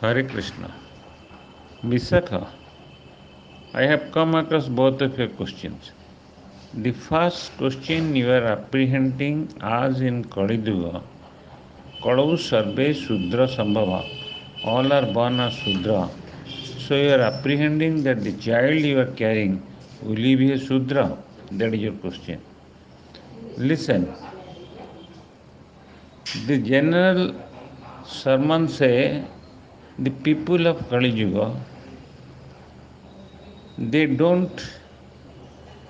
Hare Krishna. Visakha, I have come across both of your questions. The first question you are apprehending as in Kaliyuga, Kadau Sarve Sudra Sambhava, all are born as Sudra. So you are apprehending that the child you are carrying will he be a Sudra? That is your question. Listen, the general sermon say the people of Kali Yuga they don't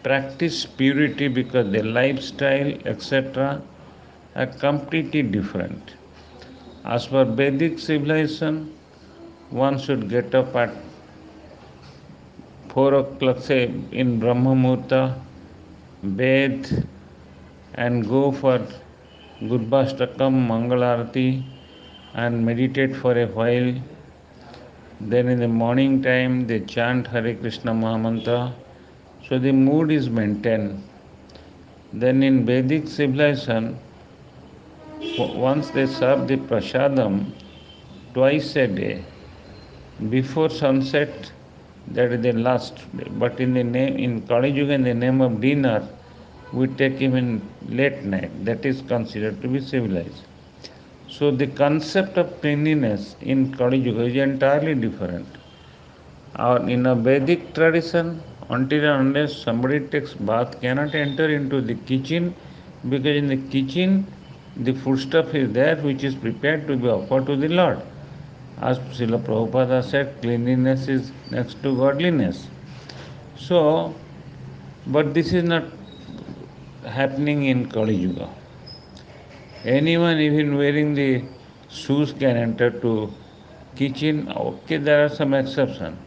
practice purity because their lifestyle etc are completely different. As per Vedic civilization, one should get up at 4 o'clock, say in Brahma Muhurta, bathe and go for Gurvastakam, Mangalarati and meditate for a while. Then in the morning time they chant Hare Krishna Mahamantra. So the mood is maintained. Then in Vedic civilization, once they serve the prasadam twice a day, before sunset, that is the last day. But in the name in Kali Yuga, in the name of dinner, we take him in late night. That is considered to be civilized. So the concept of cleanliness in Kali Yuga is entirely different. In a Vedic tradition, until and unless somebody takes bath, cannot enter into the kitchen because in the kitchen the foodstuff is there which is prepared to be offered to the Lord. As Srila Prabhupada said, cleanliness is next to godliness. So, but this is not happening in Kali Yuga. Anyone even wearing the shoes can enter to kitchen. Okay, there are some exceptions.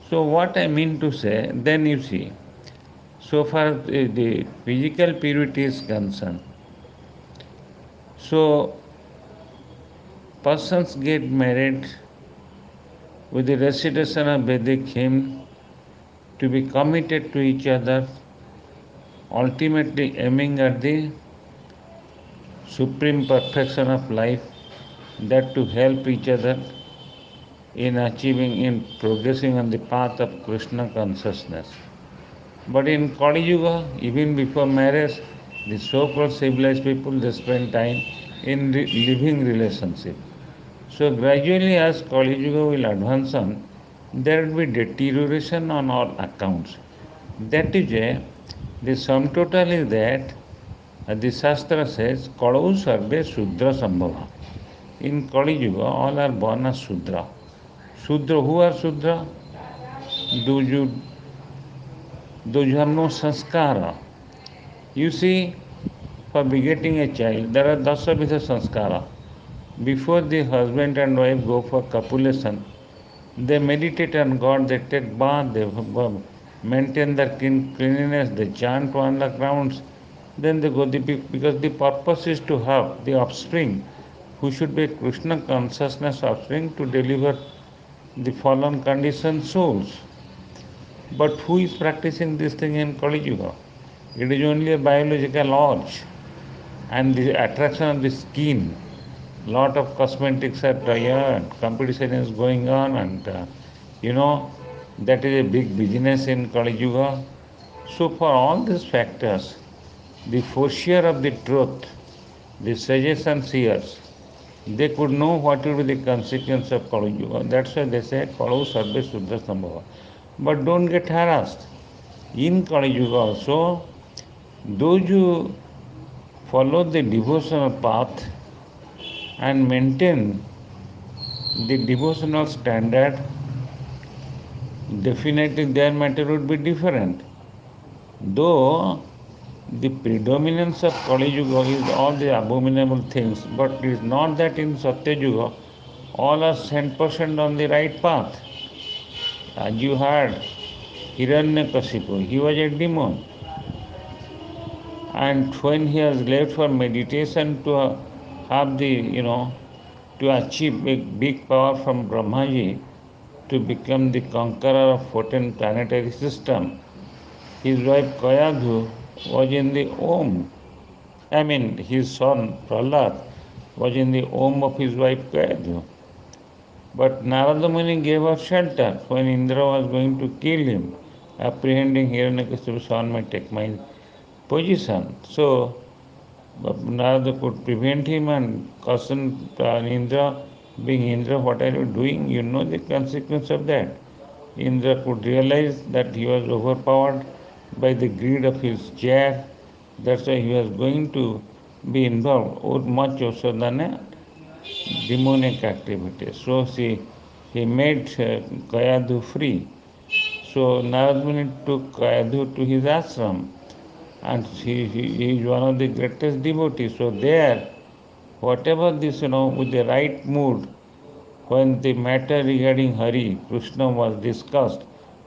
So what I mean to say, then you see, so far as the physical purity is concerned, so persons get married with the recitation of Vedic hymn to be committed to each other, ultimately aiming at the supreme perfection of life, that to help each other in achieving, in progressing on the path of Krishna consciousness. But in Kali Yuga, even before marriage, the so-called civilized people they spend time in living relationship. So gradually, as Kali Yuga will advance on, there will be deterioration on all accounts. That is why the sum total is that the Shastra says, Kadau Sarve Sudra Sambhava. In Kali Yuga, all are born as Sudra. Sudra, who are Sudra? Those who, those who have no sanskara. You see, for begetting a child, there are Dasa Vidha sanskara. Before the husband and wife go for copulation, they meditate on God, they take bath, they maintain their cleanliness, they chant 1 lakh rounds, then they go, because the purpose is to have the offspring who should be Krishna consciousness offspring to deliver the fallen conditioned souls. But who is practicing this thing in Kali Yuga? It is only a biological urge and the attraction of the skin. Lot of cosmetics are there, competition is going on, and you know that is a big business in Kali Yuga. So for all these factors, the foreseer of the truth, the sages and seers, they could know what will be the consequence of Kali Yuga. That's why they say Kalau Sarve Sudra Sambhava. But don't get harassed. In Kali Yuga also, those who follow the devotional path and maintain the devotional standard, definitely their matter would be different. Though the predominance of Kali Yuga is all the abominable things, but it is not that in Satya Yuga all are 100% on the right path. As you heard, Hiranyakasipu, he was a demon. And when he has left for meditation to have the, to achieve a big power from Brahmaji to become the conqueror of 14 planetary system, his wife Kayadhu was in the Om. I mean, his son Prahlad was in the Om of his wife Kayadhu. But Narada Muni gave her shelter when Indra was going to kill him, apprehending Hiranyakashipu's son might take my position. So Narada could prevent him and caution Indra, being Indra, what are you doing? You know the consequence of that. Indra could realize that he was overpowered by the greed of his chair. That's why he was going to be involved much also than a demonic activity. So he made Kayadhu free. So Narad Muni took Kayadhu to his ashram, and he is one of the greatest devotees. So there, whatever this, with the right mood, when the matter regarding Hari, Krishna was discussed,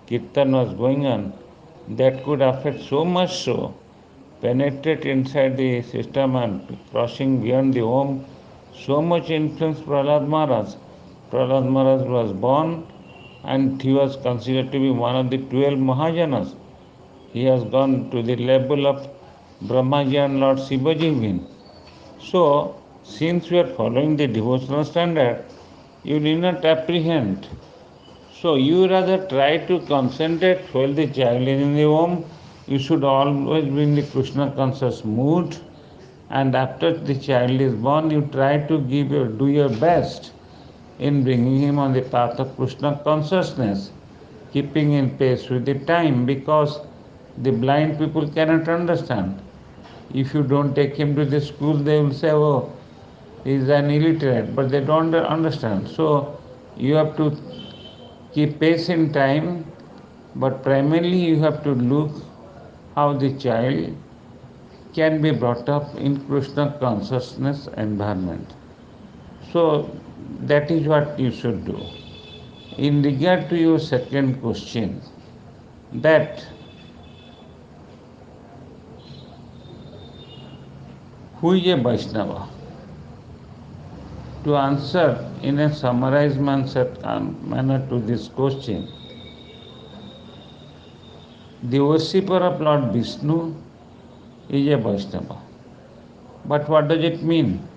Kirtan was going on, that could affect so much so, penetrate inside the system and crossing beyond the Om, so much influence Prahlad Maharaj. Prahlad Maharaj was born and he was considered to be one of the 12 Mahajanas. He has gone to the level of Brahmaji and Lord Shivaji even. So, since we are following the devotional standard, you need not apprehend. So, you rather try to concentrate while the child is in the womb. You should always be in the Krishna conscious mood, and after the child is born, you try to do your best in bringing him on the path of Krishna consciousness, keeping in pace with the time, because the blind people cannot understand. If you don't take him to the school, they will say, oh, he is an illiterate, but they don't understand. So you have to keep pace in time, but primarily you have to look how the child can be brought up in Krishna consciousness environment. So that is what you should do. In regard to your second question, that who is a Vaishnava? To answer in a summarized manner to this question, the worshipper of Lord Vishnu is a Vaishnava. But what does it mean?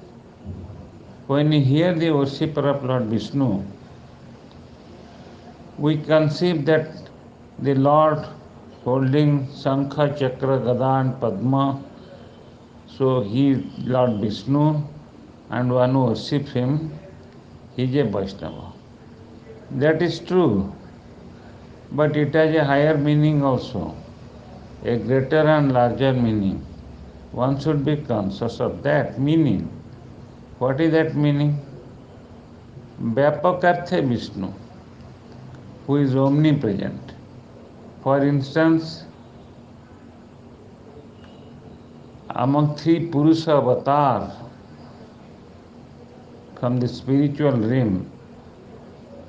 When we hear the worshipper of Lord Vishnu, we conceive that the Lord holding Shankha, Chakra, Gada and Padma, so he is Lord Vishnu, and one who worships him, he is a Vaishnava. That is true, but it has a higher meaning also, a greater and larger meaning. One should be conscious of that meaning. What is that meaning? Vyapakarthe Vishnu, who is omnipresent. For instance, among three Purusha avatars from the spiritual realm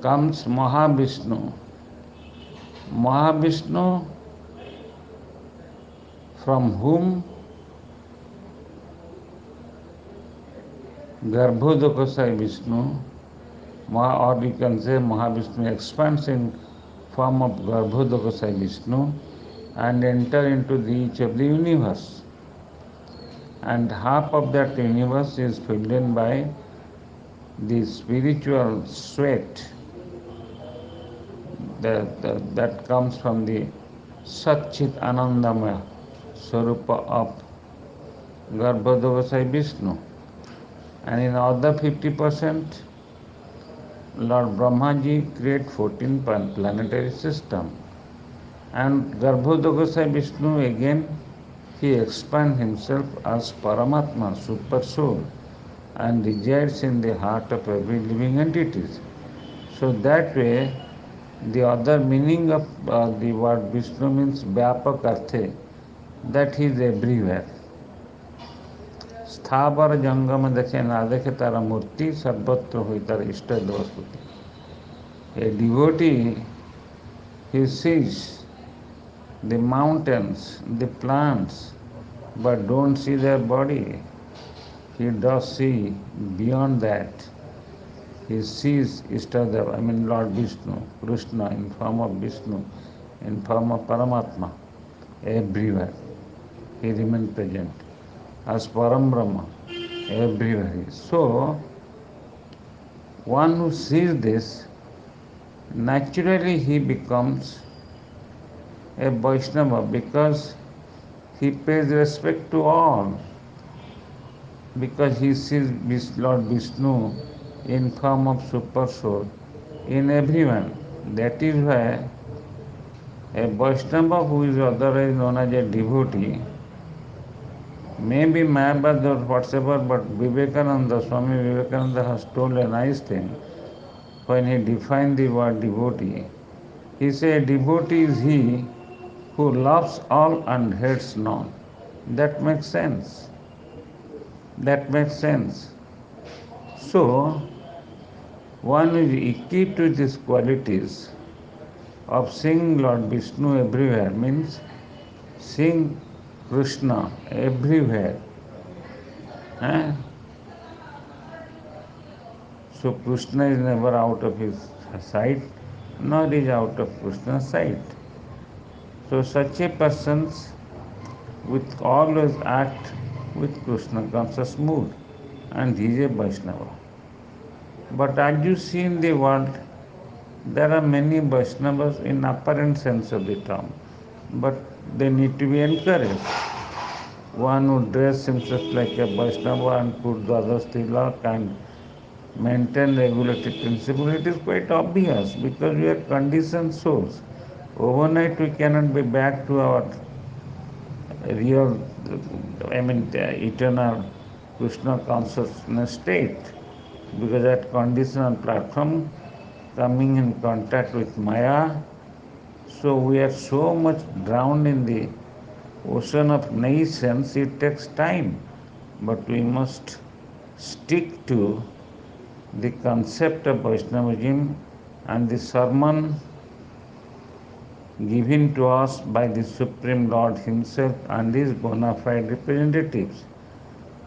comes Mahavishnu. Mahavishnu, from whom Garbhodakasai Vishnu, or you can say Mahavishnu expands in form of Garbhodakasai Vishnu and enter into each of the universe. And half of that universe is filled in by the spiritual sweat that comes from the Satchit Anandamaya Swarupa of Garbhodakasai Vishnu. And in other 50%, Lord Brahmaji create 14 planetary system. And Garbhodakasai Vishnu again, he expands himself as Paramatma, Super Soul, and resides in the heart of every living entity. So that way, the other meaning of the word Vishnu means Vyapak Arthe, that he is everywhere. स्थावर जंगम देखे ना देखे तारा मूर्ति सर्वत्र हुई तारा इष्ट देवस्पति. A devotee, he sees the mountains, the plants, but don't see their body. He does see beyond that. He sees Ishtadeva, Lord Vishnu, Krishna in form of Vishnu, in form of Paramatma, everywhere. He remains present as Param Brahma, everywhere. So, One who sees this, naturally he becomes a Vaishnava because he pays respect to all, because he sees Lord Vishnu in form of super soul in everyone. That is why a Vaishnava who is otherwise known as a devotee, maybe Mayabad or whatever, but Vivekananda, Swami Vivekananda has told a nice thing when he defined the word devotee. He said, devotee is he who loves all and hates none. That makes sense. That makes sense. So, one is equipped with these qualities of seeing Lord Vishnu everywhere, means seeing Krishna everywhere. Eh? So Krishna is never out of his sight, nor is out of Krishna's sight. So such a person with always act with Krishna conscious mood, and he is a Vaishnava. But as you see in the world, there are many Vaishnavas in apparent sense of the term, but they need to be encouraged. One who dress himself like a Vaishnava and put the others tilak and maintain regulated principle, it is quite obvious because we are conditioned souls. Overnight we cannot be back to our real, eternal Krishna consciousness state because at conditional platform coming in contact with Maya, so we are so much drowned in the ocean of nations, it takes time. But we must stick to the concept of Vaishnavism and the sermon given to us by the Supreme Lord Himself and His bona fide representatives.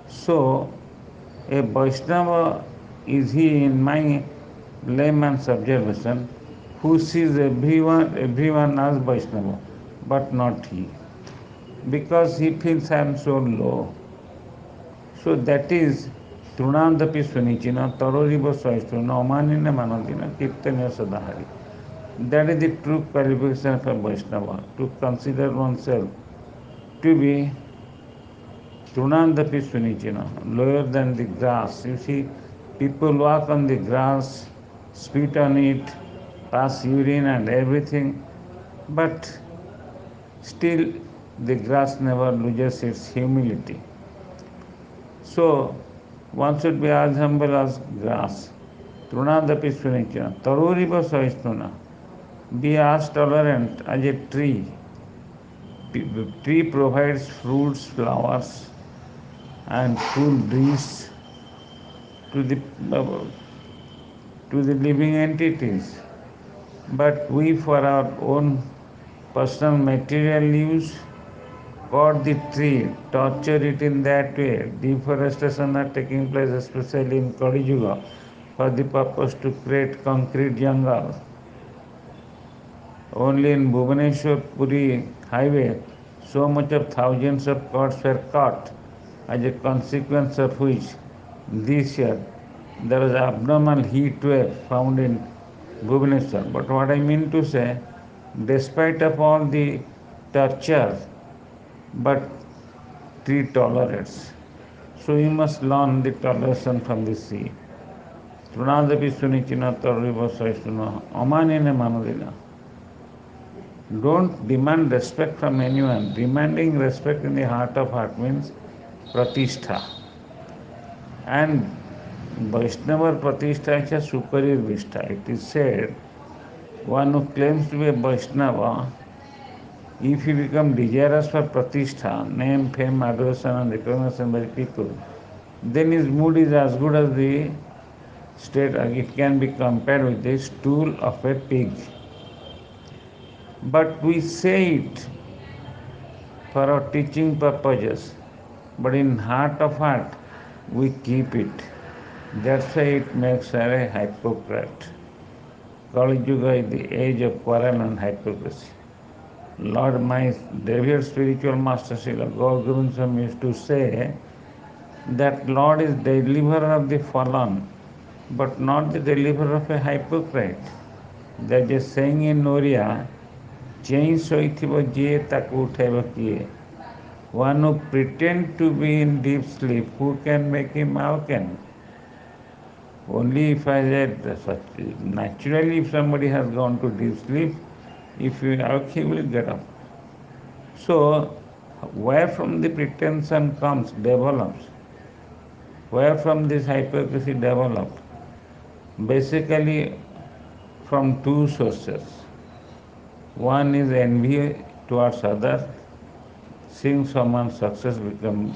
So, a Vaishnava is he, in my layman's observation, who sees everyone as Vaishnava, but not he, because he feels I am so low. So that is Trunandapi Sunichina, Taroriva Saistuna, Omanina Manadina, Kirtanya Sadahari. That is the true qualification of a Vaishnava, to consider oneself to be Trunandapi Sunichina, lower than the grass. You see, people walk on the grass, spit on it, pass urine and everything, but still the grass never loses its humility. So, one should be as humble as grass. Trunadapi Sunichana, Taruriva Saistuna. Be as tolerant as a tree. Tree provides fruits, flowers, and cool breeze to the uh, to the living entities. But we, for our own personal material use, cut the tree, torture it in that way. Deforestation are taking place, especially in Kaliyuga, for the purpose to create concrete jungle. Only in Bhubaneswar Puri highway, so much of thousands of cords were cut, as a consequence of which this year there was abnormal heat wave found in Bhubaneswar. But what I mean to say, despite of all the torture, but tree tolerates. So we must learn the toleration from the sea. Trunadapi Sunichina Tarriva Saistuna Amanine Manudina. Don't demand respect from anyone. Demanding respect in the heart of heart means pratishtha. And Vaishnava pratishtha is a superior vistha. It is said, one who claims to be a Vaishnava, if he becomes desirous for pratishtha, name, fame, adoration, and recognition by people, then his mood is as good as the state. It can be compared with the stool of a pig. But we say it for our teaching purposes, but in heart of heart we keep it. That's why it makes her a hypocrite. Kaliyuga is the age of quarrel and hypocrisy. Lord, my revered spiritual master Srila Gaur Govind Swami used to say that Lord is deliverer of the fallen, but not the deliverer of a hypocrite. There is a saying in Orissa, ଚେଇଁ ଶୋଇଥିବ ଯିଏ ତାକୁ ଉଠାଇବ କିଏ? One who pretends to be in deep sleep, who can make him awaken? Only if I said naturally, if somebody has gone to deep sleep, if you awake, he will get up. So, where from the pretension comes, develops, where from this hypocrisy develops? Basically, from two sources. One is envy towards others, seeing someone's success become,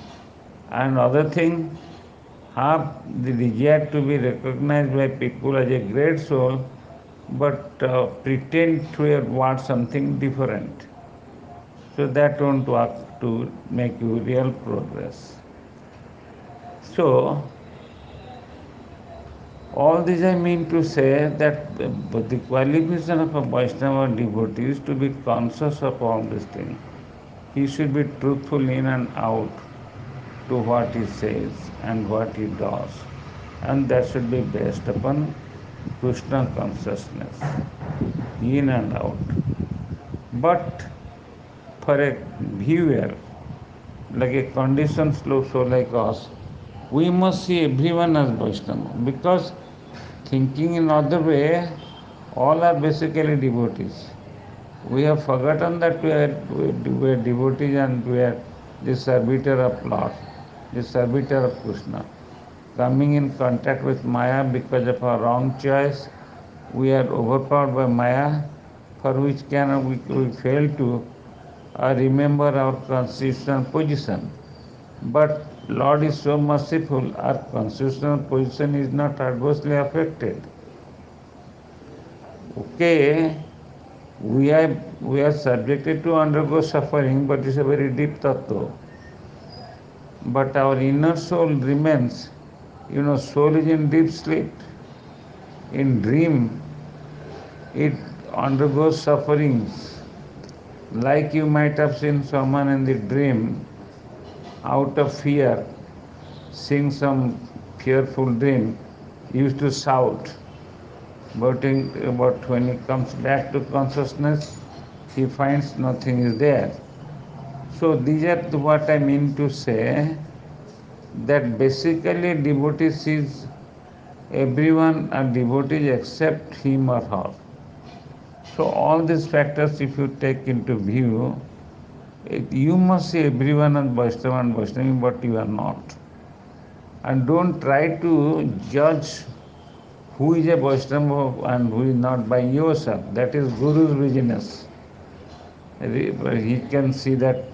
and other thing, have the desire to be recognized by people as a great soul, but pretend to want something different. So that won't work to make you real progress. So, all this I mean to say that the qualification of a Vaishnava devotee is to be conscious of all these things. He should be truthful in and out to what he says and what he does. And that should be based upon Krishna consciousness, in and out. But for a viewer, like a conditioned slow soul like us, we must see everyone as Vaishnava, because thinking in other way, all are basically devotees. We have forgotten that we are devotees and we are the servitor of Lord, the servitor of Krishna. Coming in contact with Maya because of our wrong choice, we are overpowered by Maya, for which we fail to remember our constitutional position. But Lord is so merciful, our constitutional position is not adversely affected. Okay, we are subjected to undergo suffering, but it's a very deep tattva. But our inner soul remains, soul is in deep sleep. In dream, it undergoes sufferings. Like you might have seen someone in the dream, out of fear, seeing some fearful dream, used to shout. But when he comes back to consciousness, he finds nothing is there. So these are what I mean to say, that basically devotee sees everyone are devotees except him or her. So all these factors, if you take into view, you must see everyone as Vaishnava and Vaishnavi, but you are not. And don't try to judge who is a Vaishnava and who is not by yourself. That is Guru's business. He can see that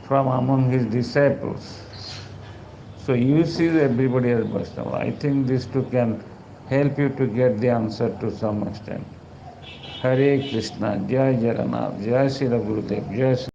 from among his disciples. So you see everybody as Vaishnava. I think these two can help you to get the answer to some extent. Hare Krishna, Jai Jagannath, Jai Sri Gurudev, Jai Sri